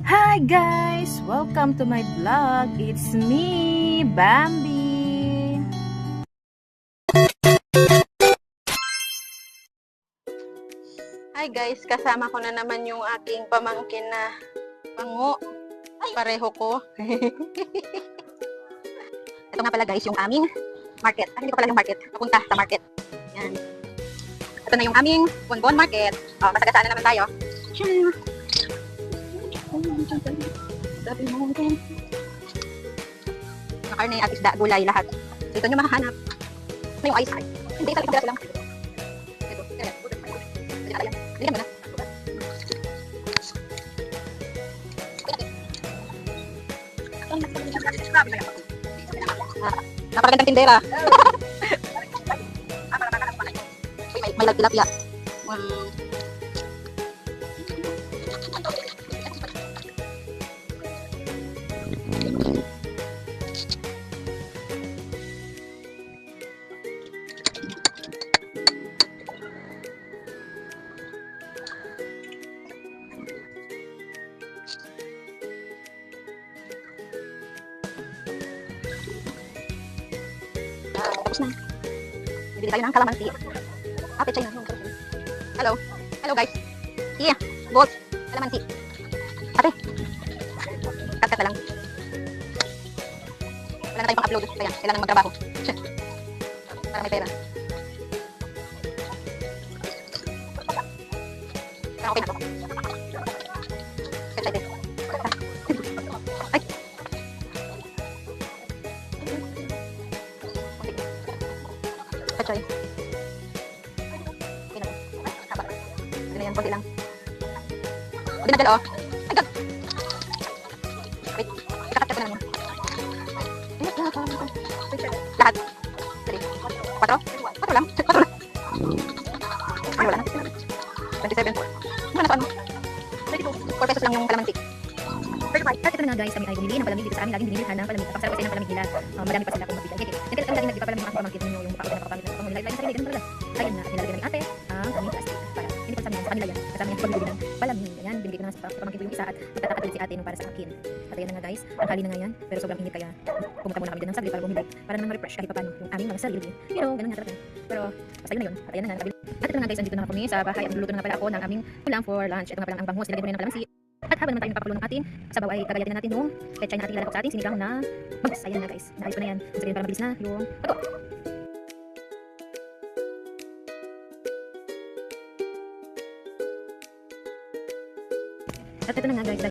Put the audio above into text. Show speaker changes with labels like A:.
A: Hi guys! Welcome to my vlog. It's me, Bambi.
B: Hi guys, kasama ko na naman yung aking pamangkin na pango. Pareho ko. Ito nga pala guys, yung aming market. Hindi ko pala yung market. Papunta sa market. Yan. Ito na yung aming bonbon market. Masagasaan na naman tayo. Mga karne at isda, gulay, lahat. So, ito nyo makahanap. Ito yung ice cream. Hindi, isang piraso lang. Ito, ayan. Bigyan mo na. Napakagandang tindera. may tilapia. Tapos na. Bibili tayo ng kalamansi. Ate China. Hello. Hello guys. Yeah. Boss. Kalamansi. Ate. Cut-cut na lang. Wala na tayong pang-upload. Kaya kailangan magtrabaho. Para may pera. Pero okay na to. Excited. Ay. Pachay. Okay na. Haba. Hindi na yan. Kunti lang. O, dinadal o. Ay, God. Wait. Kakatcha ko na lang. Lahat. 3. 4? 4 lang. 4 lang. Ay, wala na. 27. Mura na to ano. 4 pesos lang yung kalamansi.
C: At ito na nga guys, kami ay bumili ng palamig dito sa amin. Laging binilhan ng palamig. Kapag sarap kasi ng palamig nila, marami pa sila kung mapili. Kaya kami laging nagpapalamig mga kapamangkin ninyo yung mukha ko na kapamangkin ng pangulila. Ilalim sa sarili, ganun talaga. Ayun na, nilalagyan namin ate ang aming plastic. Para hindi po sa amin, sa kanila yan. Kasama yung pagbibili ng palamig. Ayan, binigay ko na sa kapamangkin ko yung isa at magtatakalit si ate nung para sa akin. At ayan na nga guys, ang hali na nga yan. Pero sobrang init kaya pumunta muna kami din ng saglit para bumili. Para naman ma-refresh kahit paano yung aming mga sarili. Pero ganun nga talaga. Pero basta yun na yun. At ayan na nga, nakabili. At ito na nga guys, andito na kami sa bahay at luluto na nga pala ako ng aming ulam for lunch. Ito nga pala ang banghos, nilagyan ko na ng kalamansi. At habang naman tayo nagpapakulo ng atin, sabaw ay kagayatin na natin yung pechay na ating ilalagok sa ating sinigang na bangus. Ayan na guys, naayos ko na yan. Sabihin para mabilis na yung pagko. At ito na nga guys,